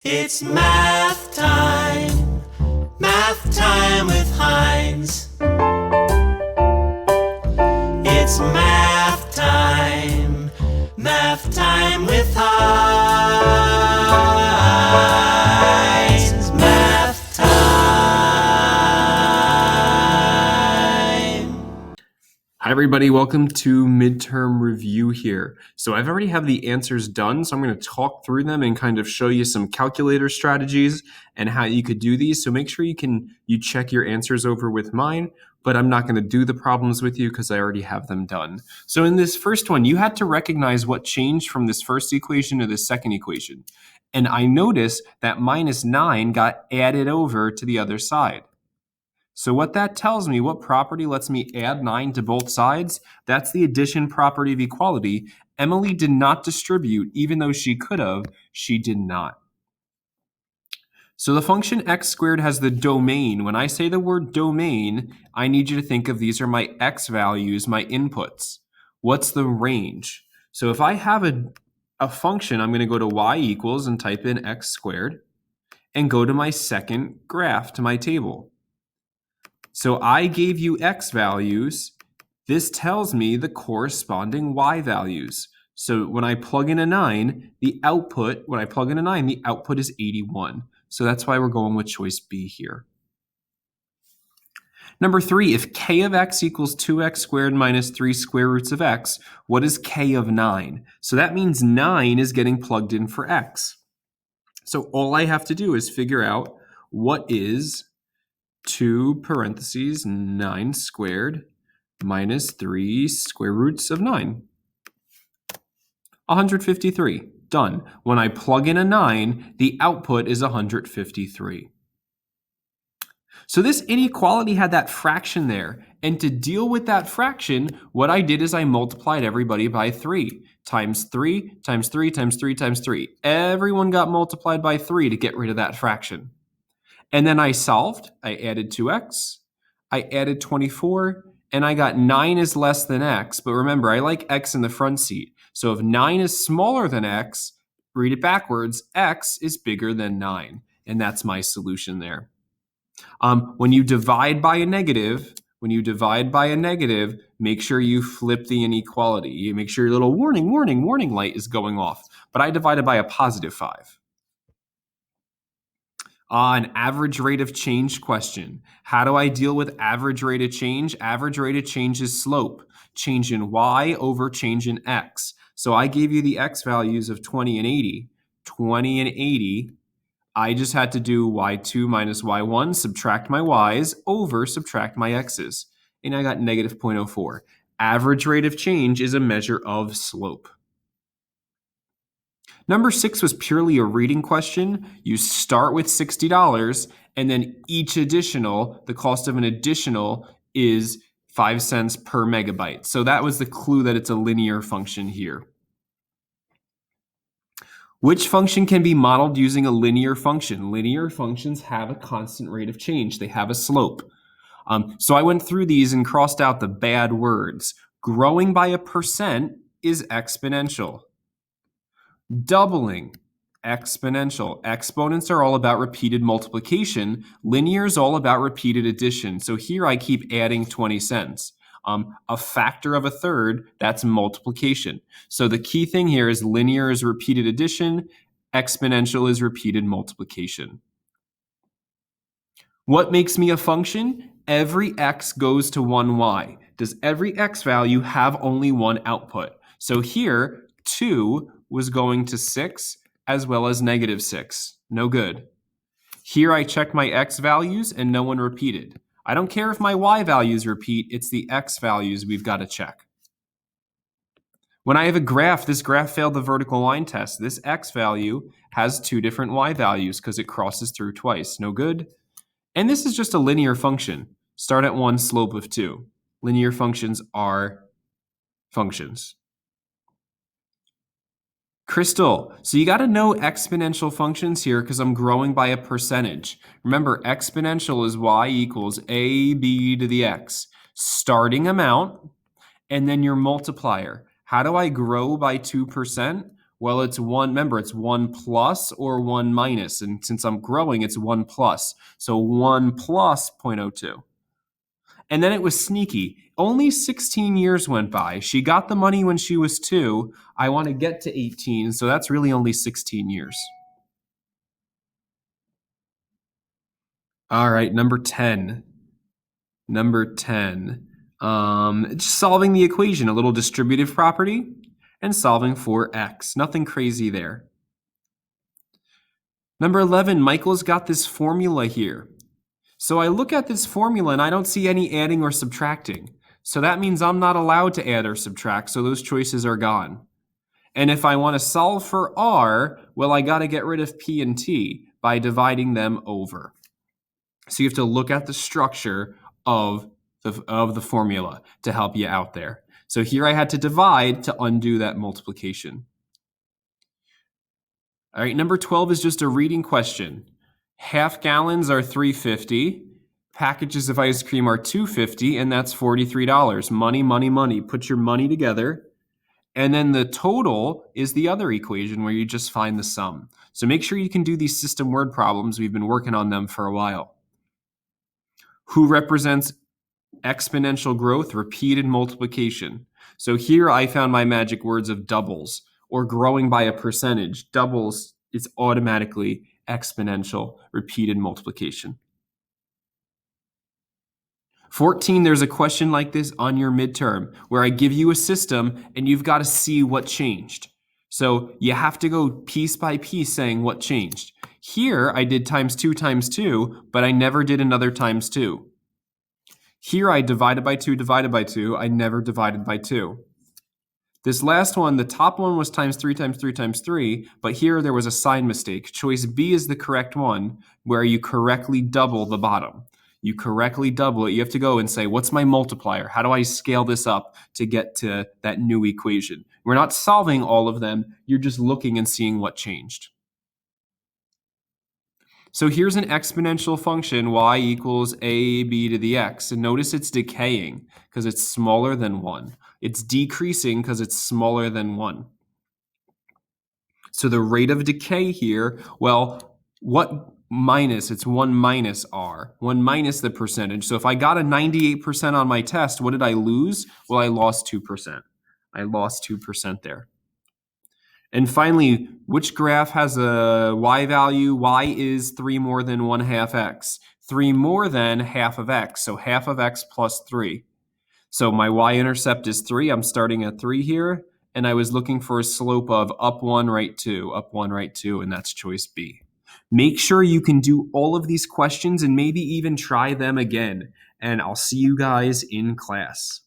It's math time with Heinz. It's math time with Heinz. Math time. Hi everybody, welcome to midterm review here. So I've already have the answers done, so I'm going to talk through them and kind of show you some calculator strategies and how you could do these. So make sure you check your answers over with mine, but I'm not going to do the problems with you because I already have them done. So in this first one, you had to recognize what changed from this first equation to this second equation. And I noticed that minus 9 got added over to the other side. So what that tells me, what property lets me add 9 to both sides? That's the addition property of equality. Emily did not distribute, even though she could have, she did not. So the function x squared has the domain. When I say the word domain, I need you to think of these are my x values, my inputs. What's the range? So if I have a function, I'm going to go to y equals and type in x squared and go to my second graph, to my table. So I gave you x values. This tells me the corresponding y values. So when I plug in a 9, the output is 81. So that's why we're going with choice B here. Number 3, if k of x equals 2x squared minus 3 square roots of x, what is k of 9? So that means 9 is getting plugged in for x. So all I have to do is figure out what is 2 parentheses 9 squared minus 3 square roots of 9. 153. Done. When I plug in a 9, the output is 153. So this inequality had that fraction there. And to deal with that fraction, what I did is I multiplied everybody by 3. Times 3, times 3, times 3, times 3. Everyone got multiplied by 3 to get rid of that fraction. And then I solved. I added 2x. I added 24. And I got 9 is less than x. But remember, I like x in the front seat. So if 9 is smaller than x, read it backwards, x is bigger than 9. And that's my solution there. When you divide by a negative, make sure you flip the inequality. You make sure your little warning light is going off. But I divided by a positive 5. An average rate of change question. How do I deal with average rate of change? Average rate of change is slope. Change in y over change in x. So I gave you the x values of 20 and 80. 20 and 80. I just had to do y2 minus y1, subtract my y's, over subtract my x's. And I got negative 0.04. Average rate of change is a measure of slope. Number 6 was purely a reading question. You start with $60, and then each additional, the cost of an additional is 5 cents per megabyte. So that was the clue that it's a linear function here. Which function can be modeled using a linear function? Linear functions have a constant rate of change. They have a slope. So I went through these and crossed out the bad words. Growing by a percent is exponential. Doubling, exponential. Exponents are all about repeated multiplication. Linear is all about repeated addition. So here I keep adding 20 cents. A factor of a third, that's multiplication. So the key thing here is linear is repeated addition, exponential is repeated multiplication. What makes me a function? Every x goes to one y. Does every x value have only one output? So here, 2 was going to 6 as well as negative 6. No good. Here I checked my x values and no one repeated. I don't care if my y values repeat, it's the x values we've got to check. When I have a graph, this graph failed the vertical line test. This x value has 2 different y values because it crosses through twice. No good. And this is just a linear function. Start at 1, slope of 2. Linear functions are functions. Crystal, so you got to know exponential functions here because I'm growing by a percentage. Remember, exponential is y equals ab to the x. Starting amount, and then your multiplier. How do I grow by 2%? Well, it's 1, remember, it's 1 plus or 1 minus. And since I'm growing, it's 1 plus. So 1 plus 0.02. And then it was sneaky. Only 16 years went by. She got the money when she was 2. I want to get to 18, so that's really only 16 years. All right, number 10. Number 10. Just solving the equation, a little distributive property, and solving for x. Nothing crazy there. Number 11, Michael's got this formula here. So I look at this formula and I don't see any adding or subtracting. So that means I'm not allowed to add or subtract, so those choices are gone. And if I want to solve for r, well, I got to get rid of p and t by dividing them over. So you have to look at the structure of the formula to help you out there. So here I had to divide to undo that multiplication. All right, number 12 is just a reading question. Half gallons are $3.50. Packages of ice cream are $2.50, and that's $43. Money, money, money. Put your money together. And then the total is the other equation where you just find the sum. So make sure you can do these system word problems. We've been working on them for a while. Who represents exponential growth? Repeated multiplication. So here I found my magic words of doubles, or growing by a percentage. Doubles is automatically exponential repeated multiplication. 14, there's a question like this on your midterm where I give you a system and you've got to see what changed. So you have to go piece by piece saying what changed. Here I did times 2, but I never did another times 2. Here I divided by 2, I never divided by 2. This last one, the top one was times 3, but here there was a sign mistake. Choice B is the correct one, where you correctly double the bottom. You correctly double it. You have to go and say, what's my multiplier? How do I scale this up to get to that new equation? We're not solving all of them. You're just looking and seeing what changed. So here's an exponential function, y equals ab to the x. And notice it's decaying because it's smaller than 1. It's decreasing because it's smaller than 1. So the rate of decay here, well, what minus? It's 1 minus r. 1 minus the percentage. So if I got a 98% on my test, what did I lose? Well, I lost 2%. I lost 2% there. And finally, which graph has a y value? Y is 3 more than 1/2 x. 3 more than half of x, so half of x plus 3. So my y-intercept is 3. I'm starting at 3 here, and I was looking for a slope of up 1, right 2, up 1, right 2, and that's choice B. Make sure you can do all of these questions and maybe even try them again, and I'll see you guys in class.